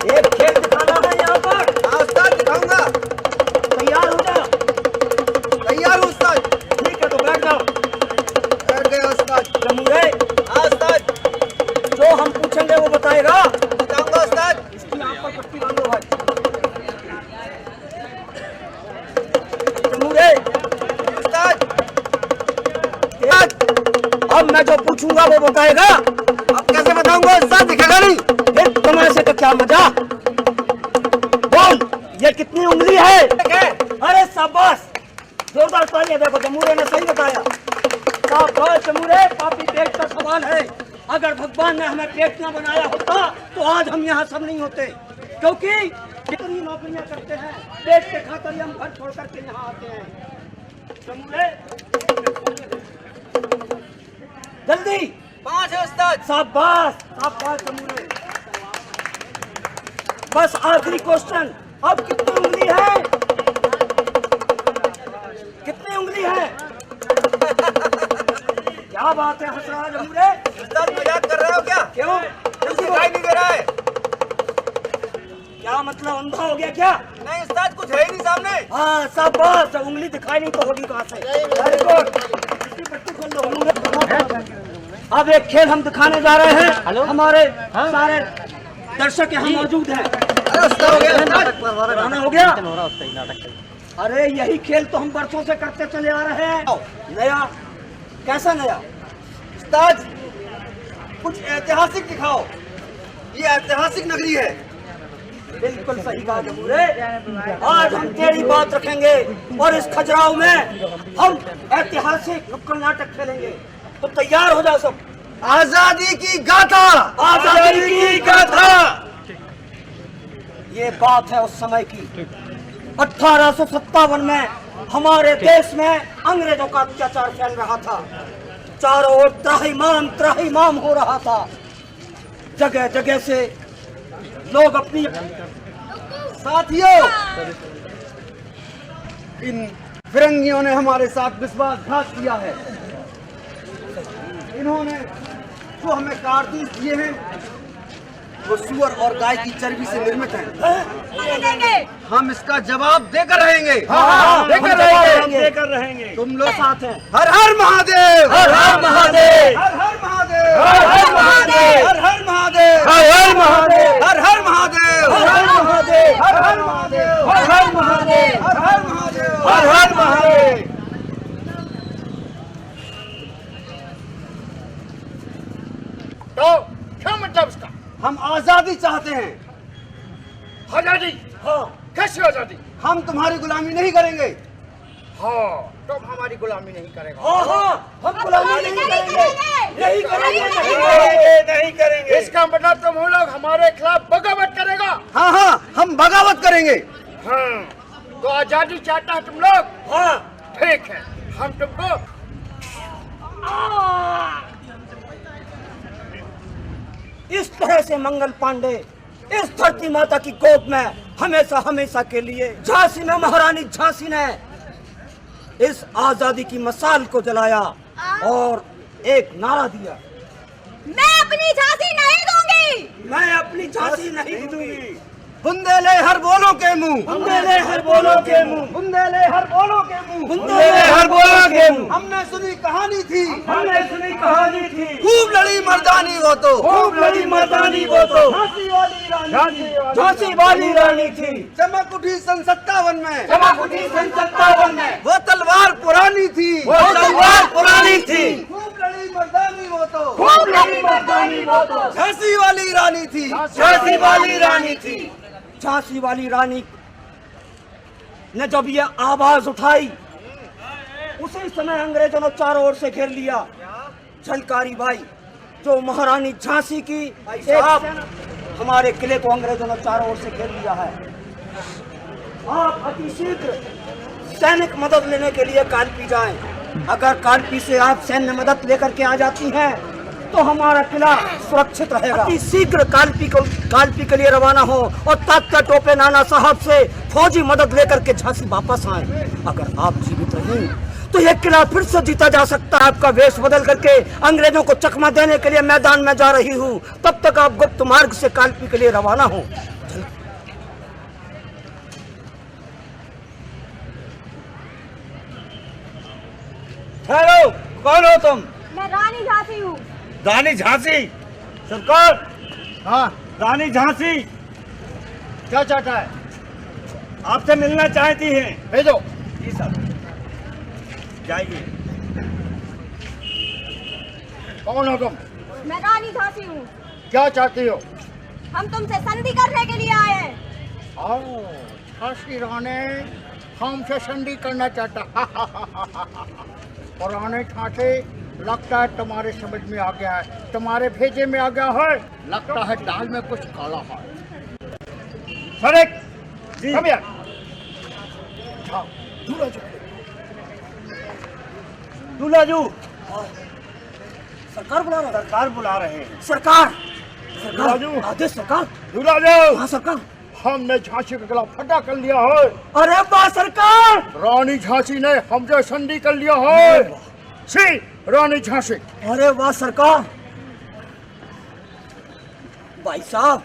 एक खेल दिखाना है यहाँ पर, दिखाऊंगा, तैयार हो जा। जो पूछूंगा वो बताएगा। अब कैसे बताऊंगा, उस्ताद दिखेगा नहीं, फिर तमाशे का क्या मजा। बोल, ये कितनी उंगली है? अरे शाबाश, जोरदार तालियां। देखो जमूरे ने सही बताया। शाबाश जमूरे, पापी पेट का सवाल है। अगर भगवान ने हमें पेट न बनाया होता तो आज हम यहाँ सब नहीं होते, क्योंकि कितनी नौकरियां करते हैं पेट के खातिर हम घर छोड़ करके यहाँ आते हैं। जमूरे जल्दी, 5 है उस्ताद। शाबाश शाबाश जमूरे। बस आखिरी क्वेश्चन, अब कितनी उंगली है? कितनी उंगली है? क्या बात है, हंस रहा जमूरे? उस्ताद मजाक कर रहे हो क्या? क्यों? दिखाई नहीं दे रहा है। क्या मतलब, अंधा हो गया क्या? नहीं उस्ताद, कुछ है ही नहीं सामने। हाँ शाबाश, उंगली दिखाई नहीं तो होगी कहाँ से? Very good. अब एक खेल हम दिखाने जा रहे हैं। हमारे सारे दर्शक यहाँ मौजूद हैं। हो गया? अरे यही खेल तो हम बरसों से करते चले आ रहे हैं। नया? कैसा नया? उस्ताद कुछ ऐतिहासिक दिखाओ, ये ऐतिहासिक नगरी है। बिल्कुल सही कहा जमूरे, आज हम तेरी बात रखेंगे और इस खजुराहो में हम ऐतिहासिक नुक्कड़ नाटक खेलेंगे। तो तैयार हो जाओ सब। आजादी की गाथा, आजादी की गाथा। ये बात है उस समय की। 1857 में हमारे देश में अंग्रेजों का अत्याचार फैल रहा था। चारों ओर त्राहिमाम हो रहा था। जगह जगह से लोग अपनी साथियों, इन फिरंगियों ने हमारे साथ विश्वासघात किया है। इन्होंने जो हमें कारतूस दिए हैं वो सुअर और गाय की चर्बी से निर्मित हैं। हम इसका जवाब देकर रहेंगे। देकर रहेंगे। तुम लोग साथ हैं। हर हर महादेव, हर हर महादेव, हर हर महादेव, हर हर महादेव, हर हर महादेव, हर हर महादेव, हर हर महादेव, हर हर महादेव, हर हर महादेव, हर हर महादेव, हर हर महादेव, हर हर महादेव। तो क्या मतलब इसका? हम आजादी चाहते हैं। आजादी? हाँ। कैसी आजादी? हम तुम्हारी गुलामी नहीं करेंगे। हाँ, तुम हमारी गुलामी नहीं करेगा। हाँ हाँ, हम गुलामी नहीं करेंगे, नहीं करेंगे, नहीं करेंगे। इसका मतलब तुम लोग हमारे खिलाफ बगावत करेगा? हाँ हाँ, हम बगावत करेंगे। हाँ, तो आजादी चाहता है तुम लोग? हाँ, ठीक है, हम तुमको इस तरह से मंगल पांडे इस धरती माता की गोद में हमेशा हमेशा के लिए झांसी में महारानी झांसी ने इस आजादी की मसाल को जलाया और एक नारा दिया, मैं अपनी झांसी नहीं दूंगी, मैं अपनी झांसी नहीं दूंगी। बुंदेले हर बोलो के मुंह, बुंदेले हर बोलो के मुंह, बुंदेले हर बोलो के मुंह, बुंदेले हर बोलो के मुंह। हमने सुनी कहानी थी, हमने सुनी कहानी थी, खूब लड़ी मर्दानी वो तो, खूब लड़ी मर्दानी वो तो झांसी वाली रानी, झांसी वाली रानी थी। चमक उठी सन 57 में, चमक उठी सन 57 में। वो तलवार पुरानी थी, वो तलवार पुरानी थी। खूब लड़ी मर्दानी वो तो, खूब लड़ी मर्दानी वो तो झांसी वाली रानी थी, झांसी वाली रानी थी। झांसी वाली रानी ने जब ये आवाज उठाई उसी समय अंग्रेजों ने चारों ओर से घेर लिया। झलकारी बाई जो महारानी झांसी की हमारे किले को अंग्रेजों ने चारों ओर से घेर लिया है। आप अति शीघ्र सैनिक मदद लेने के लिए कालपी जाएं। अगर कालपी से आप सैन्य मदद लेकर के आ जाती हैं तो हमारा किला सुरक्षित रहेगा। अति शीघ्र कालपी के लिए रवाना हो और तात्या टोपे नाना साहब से फौजी मदद लेकर के झांसी वापस आए। अगर आप जीवित रहें तो यह किला फिर से जीता जा सकता है। आपका वेश बदल करके अंग्रेजों को चकमा देने के लिए मैदान में जा रही हूँ। तब तक आप गुप्त मार्ग से कालपी के लिए रवाना हो। हेलो, कौन हो तुम? मैं रानी झांसी हूँ। रानी झांसी? सरकार, हाँ रानी झांसी क्या चाहता है? आपसे मिलना चाहती हैं। भेजो। जी साहब, जाइए। कौन हो तुम? मैं रानी झांसी हूँ। क्या चाहती हो? हम तुमसे संधि करने के लिए आए हैं। झांसी रानी हमसे संधि करना चाहता। पुराने ठाठे लगता है तुम्हारे समझ में आ गया है, तुम्हारे भेजे में आ गया है। लगता है दाल में कुछ काला है। सरेक, come here. जाओ, दूल्हा जी। दूल्हा जी, सरकार बुला रहे हैं। सरकार बुला रहे हैं। सरकार, सरकार, आदेश सरकार। दूल्हा जी, हाँ सरकार। हमने झांसी का गला फटा कर लिया है। अरे वाह सरकार! रानी झांसी ने हमसे संधि कर लिया है। सी रानी झांसी। अरे वाह सरकार! भाई साहब,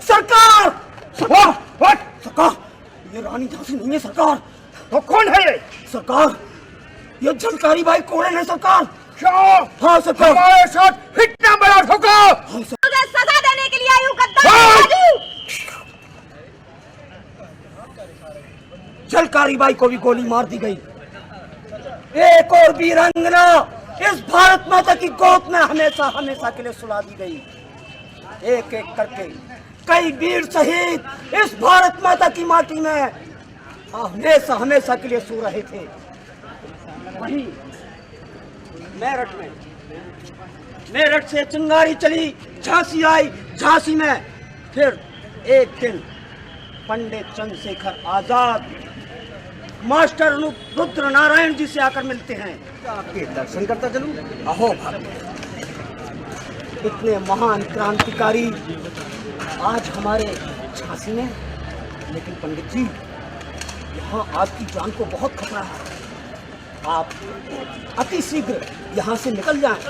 सरकार! सरकार, ये रानी झांसी नहीं है सरकार। तो कौन है ये? सरकार, ये झलकारी बाई कोड़े है सरकार। क्या? हाँ सरकार। हमारे साथ इतना बड़ा धोखा। तुझे सजा देने के लिए आई हूँ गद्दार। झलकारी बाई को भी गोली मार दी गई। एक और वीरांगना इस भारत माता की गोद में हमेशा हमेशा के लिए सुला दी गई। एक एक करके कई वीर शहीद इस भारत माता की माटी में हमेशा हमेशा के लिए सो रहे थे। वहीं मेरठ से चिंगारी चली, झांसी आई। झांसी में फिर एक दिन पंडित चंद्रशेखर आजाद मास्टर अनूप रुद्र नारायण जी से आकर मिलते हैं। आपके दर्शन करता चलूं। अहो भक्त, इतने महान क्रांतिकारी आज हमारे झांसी में, लेकिन पंडित जी यहाँ आपकी जान को बहुत खतरा है। आप अति शीघ्र यहाँ से निकल जाएं,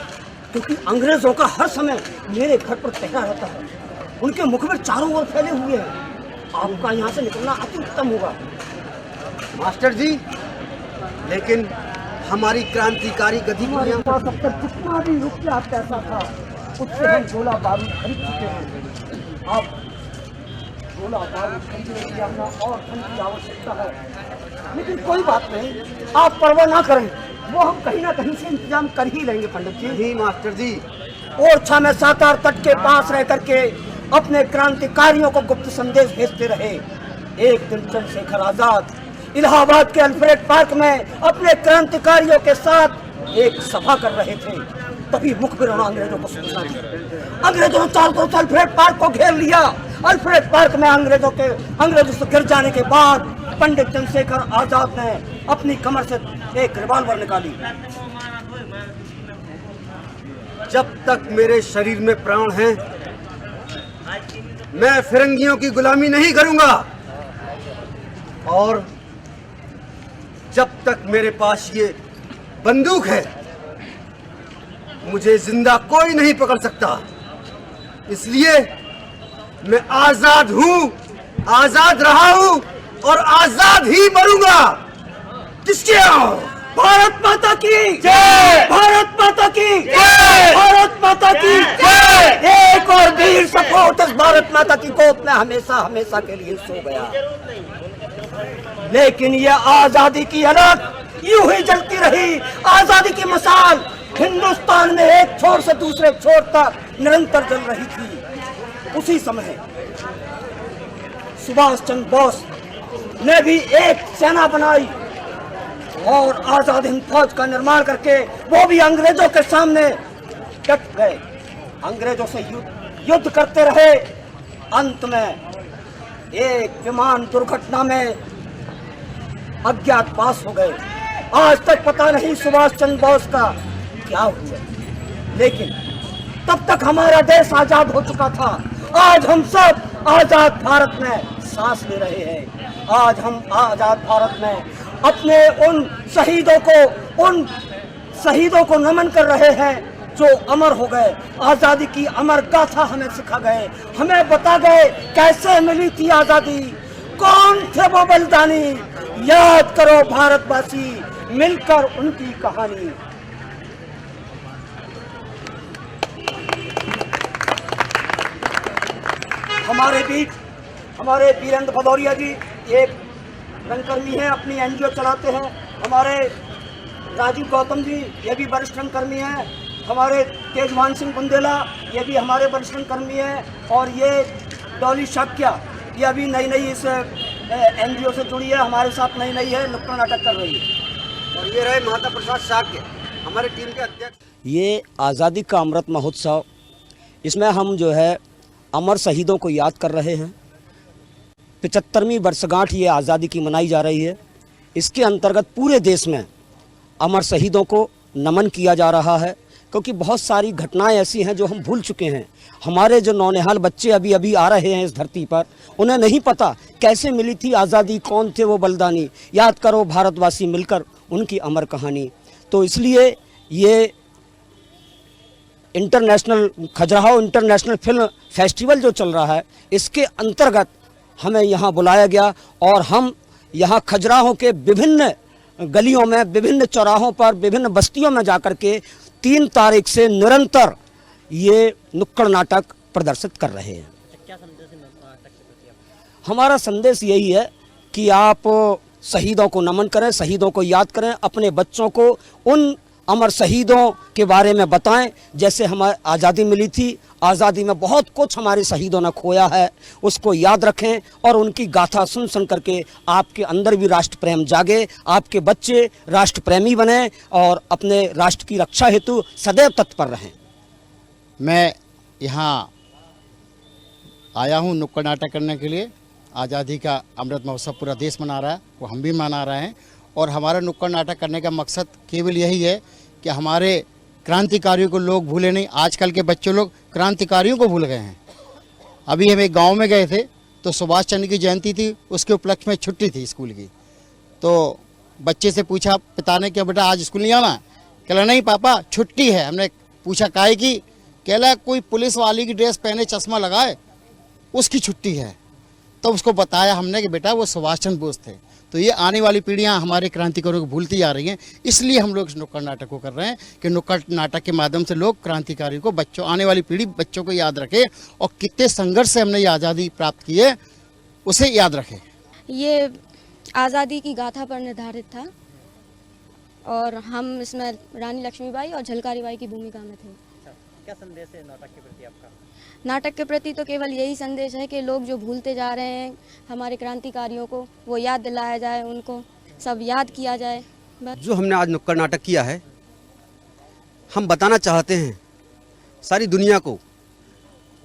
क्योंकि अंग्रेजों का हर समय मेरे घर पर पहरा रहता है। उनके मुखबिर चारों ओर फैले हुए हैं। आपका यहाँ से निकलना अति उत्तम होगा। मास्टर जी, लेकिन हमारी क्रांतिकारी गतिविधियां जितना भी रुपया पैसा था उससे हम गोला बारूद खरीद चुके हैं। अब गोला बारूद खरीदने के लिए अपना और धन की आवश्यकता है, लेकिन कोई बात नहीं, आप परवाह ना करें, वो हम कहीं ना कहीं से इंतजाम कर ही लेंगे पंडित जी। जी मास्टर जी। ओरछा में सातार तट के पास रह करके अपने क्रांतिकारियों को गुप्त संदेश भेजते रहे। एक दिन चंद्रशेखर आजाद इलाहाबाद के अल्फ्रेड पार्क में अपने क्रांतिकारियों के साथ एक सभा कर रहे थे। तभी मुखबिरों ने अंग्रेजों को सूचना दी। अंग्रेजों ने चारों तरफ अल्फ्रेड पार्क को घेर लिया। अल्फ्रेड पार्क में अंग्रेजों से गिर जाने के बाद पंडित चंद्रशेखर आजाद ने अपनी कमर से एक रिवॉल्वर निकाली। जब तक मेरे शरीर में प्राण हैं, मैं फिरंगियों की गुलामी नहीं करूंगा, और जब तक मेरे पास ये बंदूक है मुझे जिंदा कोई नहीं पकड़ सकता। इसलिए मैं आजाद हूं, आजाद रहा हूं और आजाद ही मरूंगा। किसके? भारत माता की जय! भारत माता की जय! भारत माता की जय! एक और वीर सपूत इस भारत माता की गोद में हमेशा हमेशा के लिए सो गया। लेकिन यह आजादी की अलग यूं ही जलती रही। आजादी की मशाल हिंदुस्तान में एक छोर से दूसरे छोर तक निरंतर जल रही थी। उसी समय सुभाष चंद्र बोस ने भी एक सेना बनाई और आजाद हिंद फौज का निर्माण करके वो भी अंग्रेजों के सामने डट गए। अंग्रेजों से युद्ध करते रहे। अंत में एक विमान दुर्घटना में अज्ञातवास हो गए। आज तक पता नहीं सुभाष चंद्र बोस का क्या हुआ, लेकिन तब तक हमारा देश आजाद हो चुका था। आज हम सब आजाद भारत में सांस ले रहे हैं। आज हम आजाद भारत में अपने उन शहीदों को नमन कर रहे हैं जो अमर हो गए। आजादी की अमर गाथा हमें सिखा गए, हमें बता गए कैसे मिली थी आजादी, कौन थे वो बलिदानी। याद करो भारतवासी, मिलकर उनकी कहानी। हमारे बीच हमारे वीरेंद्र भदौरिया जी एक रंगकर्मी हैं, अपनी एनजीओ चलाते हैं। हमारे राजीव गौतम जी ये भी वरिष्ठ रंगकर्मी हैं। हमारे तेजवान सिंह बुंदेला, ये भी हमारे वरिष्ठ कर्मी हैं। और ये डॉली शाक्या, ये अभी नई नई इस NGO से जुड़ी है, हमारे साथ नई नई है, नुक्कड़ नाटक कर रही है। और ये रहे माता प्रसाद शाक्य, हमारे टीम के अध्यक्ष। ये आज़ादी का अमृत महोत्सव, इसमें हम जो है अमर शहीदों को याद कर रहे हैं। 75वीं वर्षगांठ ये आज़ादी की मनाई जा रही है। इसके अंतर्गत पूरे देश में अमर शहीदों को नमन किया जा रहा है, क्योंकि बहुत सारी घटनाएं ऐसी हैं जो हम भूल चुके हैं। हमारे जो नौनिहाल बच्चे अभी अभी आ रहे हैं इस धरती पर, उन्हें नहीं पता कैसे मिली थी आज़ादी, कौन थे वो बलिदानी। याद करो भारतवासी मिलकर उनकी अमर कहानी। तो इसलिए ये international Khajuraho international film festival जो चल रहा है, इसके अंतर्गत हमें यहाँ बुलाया गया और हम यहाँ खजुराहो के विभिन्न गलियों में, विभिन्न चौराहों पर, विभिन्न बस्तियों में जाकर के 3 तारीख से निरंतर ये नुक्कड़ नाटक प्रदर्शित कर रहे हैं। क्या संदेश है नाटक के प्रति आपका? हमारा संदेश यही है कि आप शहीदों को नमन करें, शहीदों को याद करें, अपने बच्चों को उन अमर शहीदों के बारे में बताएं। जैसे हमें आज़ादी मिली थी, आज़ादी में बहुत कुछ हमारे शहीदों ने खोया है, उसको याद रखें और उनकी गाथा सुन सुन करके आपके अंदर भी राष्ट्र प्रेम जागे, आपके बच्चे राष्ट्र प्रेमी बने और अपने राष्ट्र की रक्षा हेतु सदैव तत्पर रहें। मैं यहाँ आया हूँ नुक्कड़ नाटक करने के लिए। आज़ादी का अमृत महोत्सव पूरा देश मना रहा है, वो हम भी मना रहे हैं। और हमारा नुक्कड़ नाटक करने का मकसद केवल यही है कि हमारे क्रांतिकारियों को लोग भूले नहीं। आजकल के बच्चे लोग क्रांतिकारियों को भूल गए हैं। अभी हम एक गांव में गए थे तो सुभाष चंद्र की जयंती थी, उसके उपलक्ष्य में छुट्टी थी स्कूल की। तो बच्चे से पूछा पिता ने कि बेटा आज स्कूल नहीं आना? कहला नहीं पापा छुट्टी है। हमने पूछा काहे की? कहला कोई पुलिस वाली की ड्रेस पहने चश्मा लगाए उसकी छुट्टी है। तो उसको बताया हमने कि बेटा वो सुभाष चंद्र बोस थे। तो ये आने वाली पीढ़ियां हमारे क्रांतिकारियों को भूलती जा रही हैं, इसलिए हम लोग इस नुक्कड़ नाटक को कर रहे हैं कि नुक्कड़ नाटक के माध्यम से लोग क्रांतिकारियों को, बच्चों, आने वाली पीढ़ी बच्चों को याद रखे और कितने संघर्ष से हमने ये आज़ादी प्राप्त की है उसे याद रखे। ये आज़ादी की गाथा पर निर्धारित था और हम इसमें रानी लक्ष्मीबाई और झलकारी बाई की भूमिका में थे। क्या संदेश है नाटक के प्रति आपका? नाटक के प्रति तो केवल यही संदेश है कि लोग जो भूलते जा रहे हैं हमारे क्रांतिकारियों को, वो याद दिलाया जाए, उनको सब याद किया जाए। बस जो हमने आज नुक्कड़ नाटक किया है, हम बताना चाहते हैं सारी दुनिया को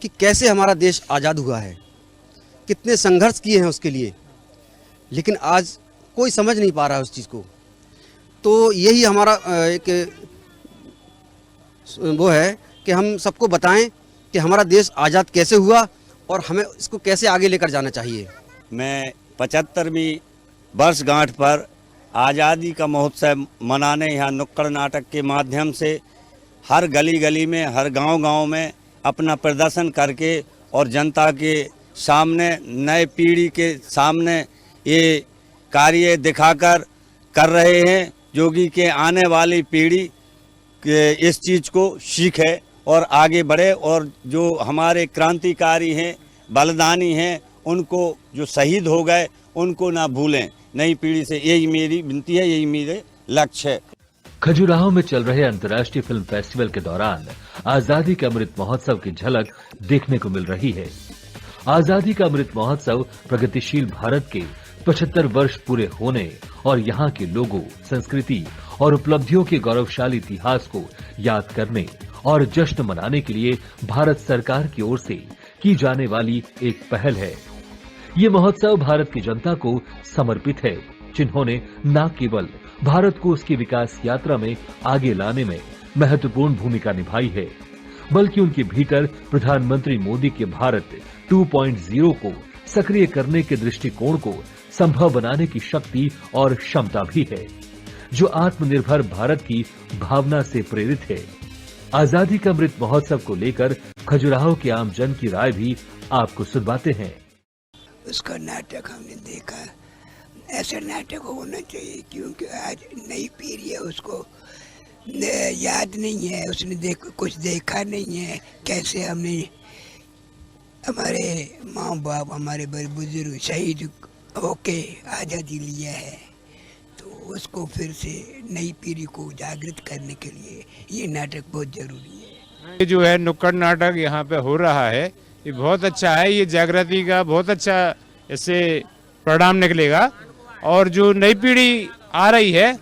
कि कैसे हमारा देश आज़ाद हुआ है, कितने संघर्ष किए हैं उसके लिए, लेकिन आज कोई समझ नहीं पा रहा है उस चीज़ को। तो यही हमारा एक वो है कि हम सबको बताएं कि हमारा देश आज़ाद कैसे हुआ और हमें इसको कैसे आगे लेकर जाना चाहिए। मैं 75वीं वर्षगांठ पर आज़ादी का महोत्सव मनाने यहाँ नुक्कड़ नाटक के माध्यम से हर गली गली में, हर गांव-गांव में अपना प्रदर्शन करके और जनता के सामने, नए पीढ़ी के सामने ये कार्य दिखाकर कर रहे हैं, जो कि आने वाली पीढ़ी के इस चीज़ को सीखे और आगे बढ़े और जो हमारे क्रांतिकारी हैं, बलिदानी हैं, उनको जो शहीद हो गए उनको ना भूलें। नई पीढ़ी से यही मेरी विनती है, यही मेरे लक्ष्य है। खजुराहो में चल रहे अंतर्राष्ट्रीय फिल्म फेस्टिवल के दौरान आजादी का अमृत महोत्सव की झलक देखने को मिल रही है। आजादी का अमृत महोत्सव प्रगतिशील भारत के 75 वर्ष पूरे होने और यहाँ के लोगों, संस्कृति और उपलब्धियों के गौरवशाली इतिहास को याद करने और जश्न मनाने के लिए भारत सरकार की ओर से की जाने वाली एक पहल है। ये महोत्सव भारत की जनता को समर्पित है, जिन्होंने न केवल भारत को उसकी विकास यात्रा में आगे लाने में महत्वपूर्ण भूमिका निभाई है, बल्कि उनके भीतर प्रधानमंत्री मोदी के भारत 2.0 को सक्रिय करने के दृष्टिकोण को संभव बनाने की शक्ति और क्षमता भी है, जो आत्मनिर्भर भारत की भावना से प्रेरित है। आजादी का अमृत महोत्सव को लेकर खजुराहो के आम जन की राय भी आपको सुनवाते हैं। उसका नाटक हमने देखा, ऐसा नाटक होना चाहिए, क्योंकि आज नई पीढ़ी है, उसको याद नहीं है, उसने कुछ देखा नहीं है, कैसे हमने हमारे माँ बाप, हमारे बड़े बुजुर्ग शहीद होके आज़ादी लिया है। तो उसको फिर से नई पीढ़ी को जागृत करने के लिए ये नाटक बहुत जरूरी है। ये जो है नुक्कड़ नाटक यहाँ पे हो रहा है, ये बहुत अच्छा है। ये जागृति का बहुत अच्छा इससे परिणाम निकलेगा और जो नई पीढ़ी आ रही है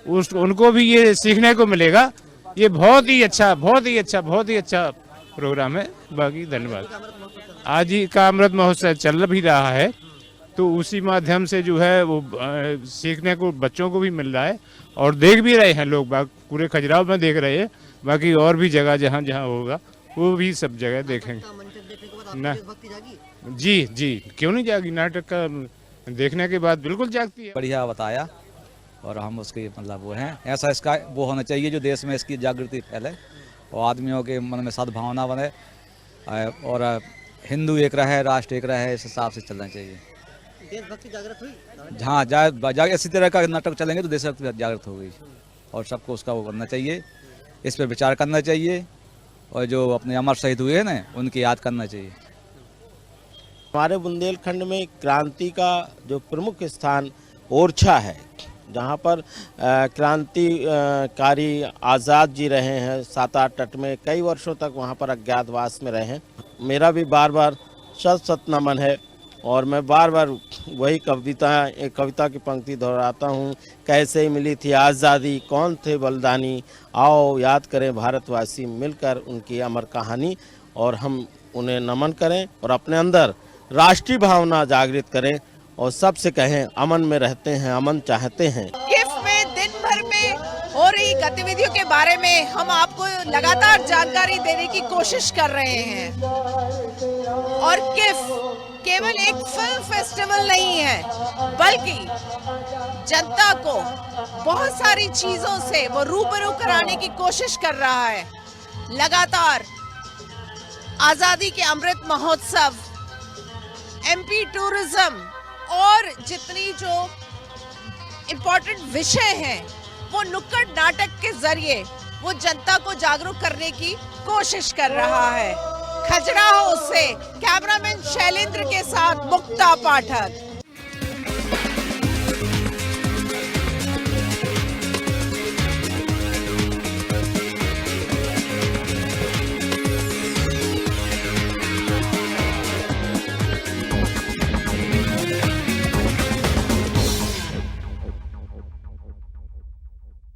उनको भी ये सीखने को मिलेगा। ये बहुत ही अच्छा प्रोग्राम है। बाकी धन्यवाद। आज ही का अमृत महोत्सव चल भी रहा है, तो उसी माध्यम से जो है वो सीखने को बच्चों को भी मिल रहा है और देख भी रहे हैं लोग। पूरे खजुराहो में देख रहे हैं, बाकी और भी जगह जहाँ जहाँ होगा वो भी सब जगह देखेंगे ना। जी क्यों नहीं जाएगी, नाटक का देखने के बाद बिल्कुल जागती है। बढ़िया बताया और हम उसके मतलब वो हैं, ऐसा इसका वो होना चाहिए जो देश में इसकी जागृति फैले और आदमियों के मन में सद्भावना बने और हिंदू एक रहे, राष्ट्र एक रहे, इस हिसाब से चलना चाहिए। देशभक्ति जागृत हुई। हाँ, इसी तरह का नाटक चलेंगे तो देशभक्ति जागृत हो गई और सबको उसका वो करना चाहिए, इस पर विचार करना चाहिए और जो अपने अमर शहीद हुए हैं ना उनकी याद करना चाहिए। हमारे बुंदेलखंड में क्रांति का जो प्रमुख स्थान ओरछा है, जहाँ पर क्रांतिकारी आज़ाद जी रहे हैं 7-8 तट में, कई वर्षों तक वहाँ पर अज्ञातवास में रहे हैं। मेरा भी बार बार शत नमन है और मैं बार बार वही कविता की पंक्ति दोहराता हूँ। कैसे मिली थी आज़ादी, कौन थे बलिदानी, आओ याद करें भारतवासी मिलकर उनकी अमर कहानी और हम उन्हें नमन करें और अपने अंदर राष्ट्रीय भावना जागृत करें और सबसे कहें अमन में रहते हैं, अमन चाहते हैं। किफ में दिन भर में हो रही गतिविधियों के बारे में हम आपको लगातार जानकारी देने की कोशिश कर रहे हैं और किफ केवल एक फिल्म फेस्टिवल नहीं है, बल्कि जनता को बहुत सारी चीजों से वो रूबरू कराने की कोशिश कर रहा है। लगातार आजादी के अमृत महोत्सव, एमपी टूरिज्म और जितनी जो इम्पोर्टेंट विषय हैं वो नुक्कड़ नाटक के जरिए वो जनता को जागरूक करने की कोशिश कर रहा है। खजुराहो से कैमरामैन शैलेंद्र के साथ मुक्ता पाठक।